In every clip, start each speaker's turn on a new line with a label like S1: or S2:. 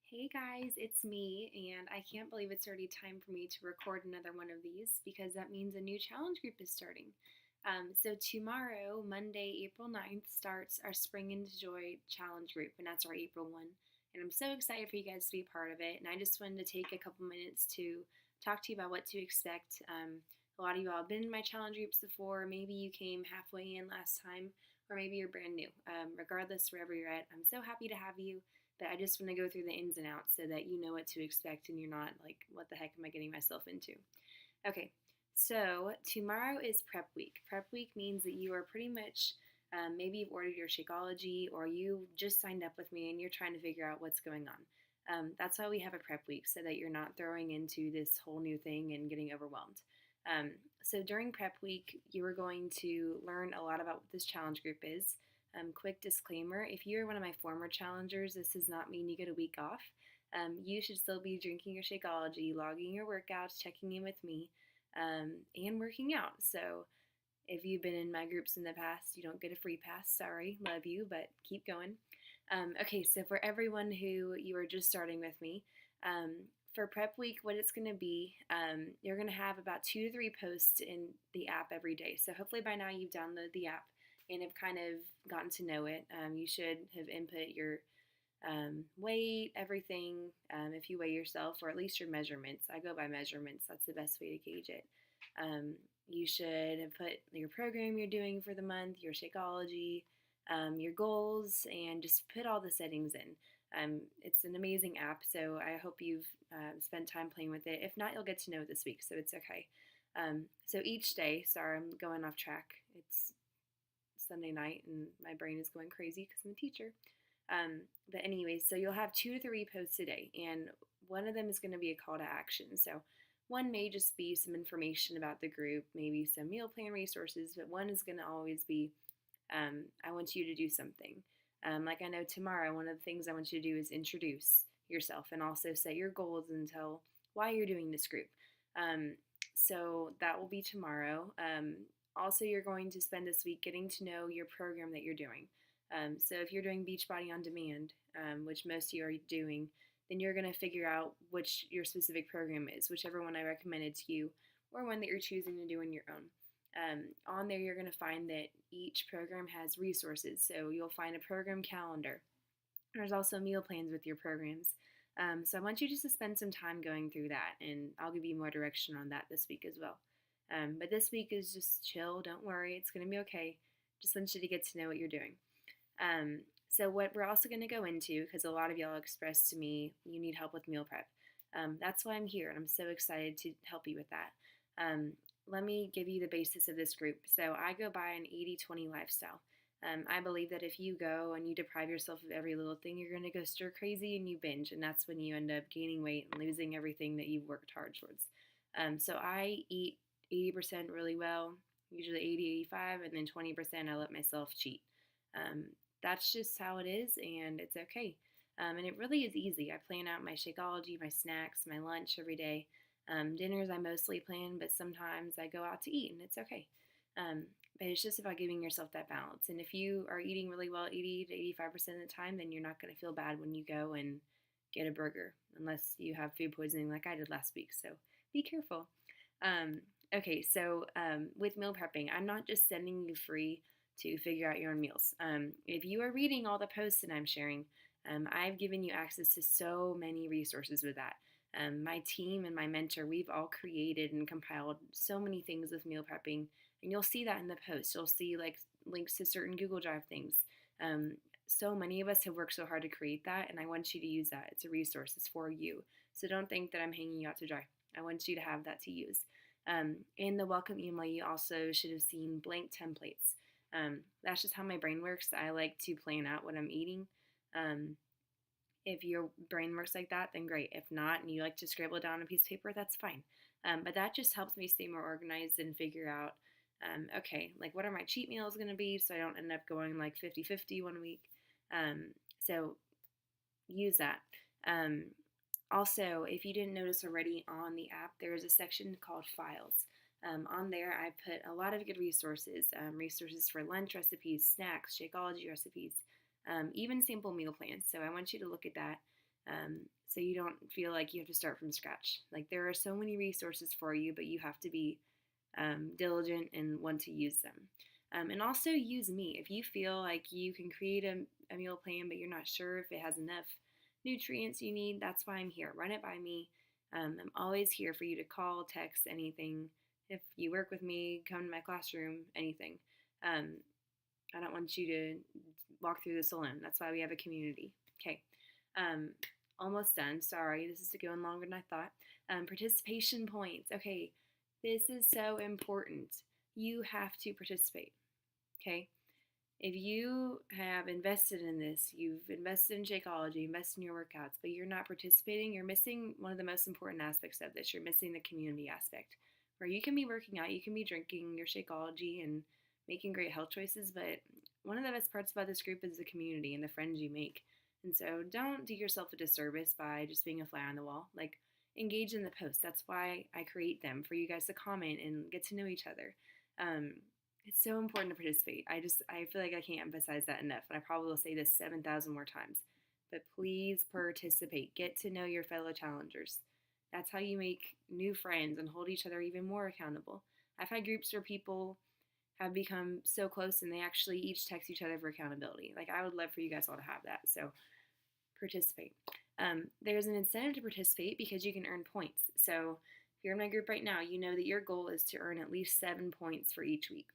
S1: Hey guys, it's me, and I can't believe it's already time for me to record another one of these because that means a new challenge group is starting. So, tomorrow, Monday, April 9th, starts our Spring into Joy challenge group, and that's our April one. And I'm so excited for you guys to be part of it. And I just wanted to take a couple minutes to talk to you about what to expect. A lot of you all have been in my challenge groups before. Maybe you came halfway in last time, or maybe you're brand new. Regardless, wherever you're at, I'm so happy to have you, but I just want to go through the ins and outs so that you know what to expect and you're not like, what the heck am I getting myself into? Okay, so tomorrow is prep week. Prep week means that you are pretty much, maybe you've ordered your Shakeology or you just signed up with me and you're trying to figure out what's going on. That's why we have a prep week so that you're not throwing into this whole new thing and getting overwhelmed. Um, so during prep week, you are going to learn a lot about what this challenge group is. Quick disclaimer, if you're one of my former challengers, this does not mean you get a week off. You should still be drinking your Shakeology, logging your workouts, checking in with me, and working out. So if you've been in my groups in the past, you don't get a free pass. Sorry, love you, but keep going. Okay, so for everyone who you are just starting with me, um, for prep week, what it's going to be, you're going to have about 2 to 3 posts in the app every day. So hopefully by now you've downloaded the app and have kind of gotten to know it. You should have input your weight, everything, if you weigh yourself, or at least your measurements. I go by measurements, that's the best way to gauge it. Um, you should have put your program you're doing for the month, your Shakeology, your goals, and just put all the settings in. It's an amazing app, so I hope you've spent time playing with it. If not, you'll get to know it this week, so it's okay. So each day, sorry, I'm going off track. It's Sunday night and my brain is going crazy because I'm a teacher. But anyways, so you'll have 2 to 3 posts a day, and one of them is going to be a call to action. So one may just be some information about the group, maybe some meal plan resources, but one is going to always be, I want you to do something. Like I know tomorrow, one of the things I want you to do is introduce yourself and also set your goals and tell why you're doing this group. Um, so that will be tomorrow. Also, you're going to spend this week getting to know your program that you're doing. So if you're doing Beachbody on Demand, which most of you are doing, then you're going to figure out which your specific program is, whichever one I recommended to you, or one that you're choosing to do on your own. On there, you're going to find that each program has resources. So you'll find a program calendar. There's also meal plans with your programs. So I want you just to spend some time going through that, and I'll give you more direction on that this week as well. But this week is just chill. Don't worry, it's going to be okay. Just want you to get to know what you're doing. So what we're also going to go into, because a lot of y'all expressed to me you need help with meal prep. That's why I'm here, and I'm so excited to help you with that. Let me give you the basis of this group. So I go by an 80-20 lifestyle. I believe that if you go and you deprive yourself of every little thing, you're going to go stir crazy and you binge, and that's when you end up gaining weight and losing everything that you've worked hard towards. So I eat 80% really well, usually 80-85, and then 20% I let myself cheat. That's just how it is, and it's okay. And it really is easy. I plan out my Shakeology, my snacks, my lunch every day. Dinners I mostly plan, but sometimes I go out to eat, and it's okay. But it's just about giving yourself that balance. And if you are eating really well 80 to 85% of the time, then you're not going to feel bad when you go and get a burger, unless you have food poisoning like I did last week. So be careful. Okay, so with meal prepping, I'm not just sending you free to figure out your own meals. If you are reading all the posts that I'm sharing, I've given you access to so many resources with that. My team and my mentor, we've all created and compiled so many things with meal prepping, and you'll see that in the post. You'll see like links to certain Google Drive things. So many of us have worked so hard to create that, and I want you to use that. It's a resource. It's for you. So don't think that I'm hanging you out to dry. I want you to have that to use. In the welcome email, you also should have seen blank templates. That's just how my brain works. I like to plan out what I'm eating. If your brain works like that, then great. If not, and you like to scribble it down on a piece of paper, that's fine. But that just helps me stay more organized and figure out, okay, like what are my cheat meals going to be so I don't end up going like 50-50 one week. So use that. Also, if you didn't notice already on the app, there is a section called Files. On there, I put a lot of good resources, resources for lunch recipes, snacks, Shakeology recipes, even sample meal plans. So I want you to look at that. so you don't feel like you have to start from scratch. Like there are so many resources for you, but you have to be diligent and want to use them. And also use me. If you feel like you can create a meal plan, but you're not sure if it has enough nutrients you need, that's why I'm here. Run it by me. I'm always here for you to call, text, anything. If you work with me, come to my classroom, anything. Um, I don't want you to walk through this alone. That's why we have a community. Okay. Um, Almost done. Sorry, this is going longer than I thought. Participation points. Okay, this is so important. You have to participate. Okay. If you have invested in this, you've invested in Shakeology, invested in your workouts, but you're not participating, you're missing one of the most important aspects of this. You're missing the community aspect, where you can be working out, you can be drinking your Shakeology and making great health choices, but one of the best parts about this group is the community and the friends you make. And so don't do yourself a disservice by just being a fly on the wall. Like, engage in the post. That's why I create them, for you guys to comment and get to know each other. Um, it's so important to participate. I feel like I can't emphasize that enough, and I probably will say this 7,000 more times. But please participate. Get to know your fellow challengers. That's how you make new friends and hold each other even more accountable. I've had groups where people have become so close and they actually each text each other for accountability. Like, I would love for you guys all to have that. So participate. There's an incentive to participate because you can earn points. So if you're in my group right now, you know that your goal is to earn at least 7 points for each week.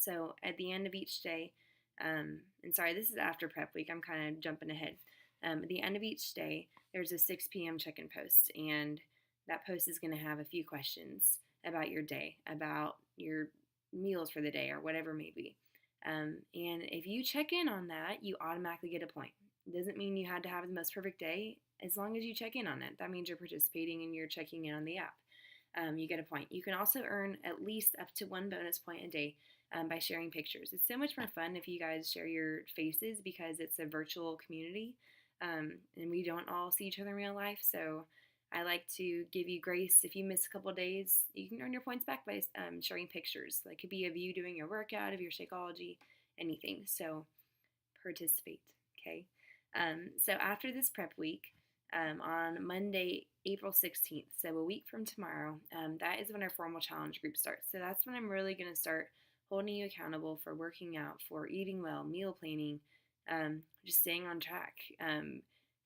S1: So at the end of each day, and sorry, this is after prep week, I'm kind of jumping ahead. At the end of each day, there's a 6 p.m. check-in post, and that post is going to have a few questions about your day, about your meals for the day, or whatever it may be. And if you check in on that, you automatically get a point. It doesn't mean you had to have the most perfect day. As long as you check in on it, that means you're participating and you're checking in on the app. You get a point. You can also earn at least up to 1 bonus point a day by sharing pictures. It's so much more fun if you guys share your faces because it's a virtual community and we don't all see each other in real life. So I like to give you grace. If you miss a couple of days, you can earn your points back by sharing pictures. Like, it could be of you doing your workout, of your Shakeology, anything. So participate, okay? So after this prep week, on Monday, April 16th, so a week from tomorrow, that is when our formal challenge group starts. So that's when I'm really going to start holding you accountable for working out, for eating well, meal planning, just staying on track.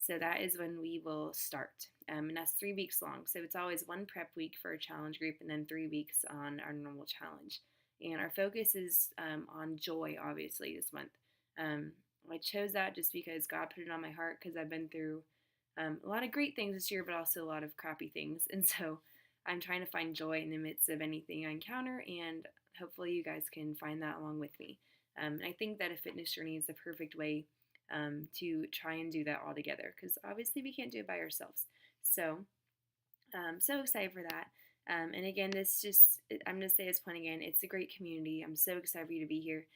S1: So that is when we will start. And that's 3 weeks long. So it's always one prep week for a challenge group and then 3 weeks on our normal challenge. And our focus is on joy, obviously, this month. I chose that just because God put it on my heart because I've been through a lot of great things this year, but also a lot of crappy things. And so I'm trying to find joy in the midst of anything I encounter, and hopefully you guys can find that along with me. And I think that a fitness journey is the perfect way to try and do that all together because obviously we can't do it by ourselves. So so excited for that. And again, I'm going to say this point again, it's a great community. I'm so excited for you to be here.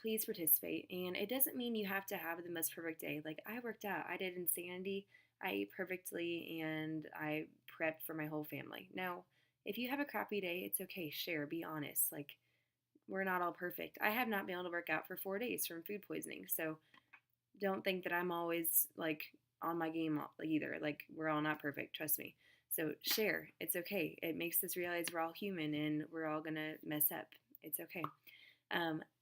S1: Please participate. And it doesn't mean you have to have the most perfect day. Like, I worked out, I did Insanity, I ate perfectly, and I prepped for my whole family. Now, if you have a crappy day, it's okay. Share, be honest. Like, we're not all perfect. I have not been able to work out for 4 days from food poisoning. So don't think that I'm always like on my game either. Like, we're all not perfect, trust me. So share. It's okay. It makes us realize we're all human and we're all gonna mess up. It's okay.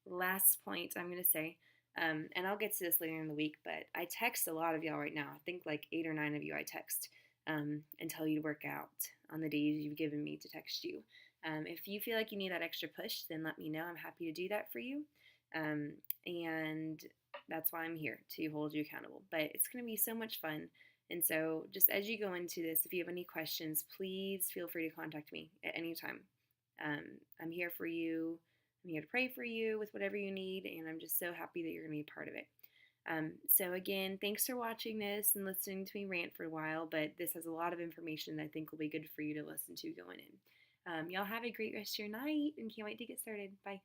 S1: Last point I'm gonna say, and I'll get to this later in the week, but I text a lot of y'all right now. I think like 8 or 9 of you I text and tell you to work out on the days you've given me to text you. If you feel like you need that extra push, then let me know. I'm happy to do that for you. And that's why I'm here, to hold you accountable. But it's going to be so much fun. And so just as you go into this, if you have any questions, please feel free to contact me at any time. I'm here for you. I'm here to pray for you with whatever you need. And I'm just so happy that you're going to be a part of it. So again, thanks for watching this and listening to me rant for a while. But this has a lot of information that I think will be good for you to listen to going in. Y'all have a great rest of your night and can't wait to get started. Bye.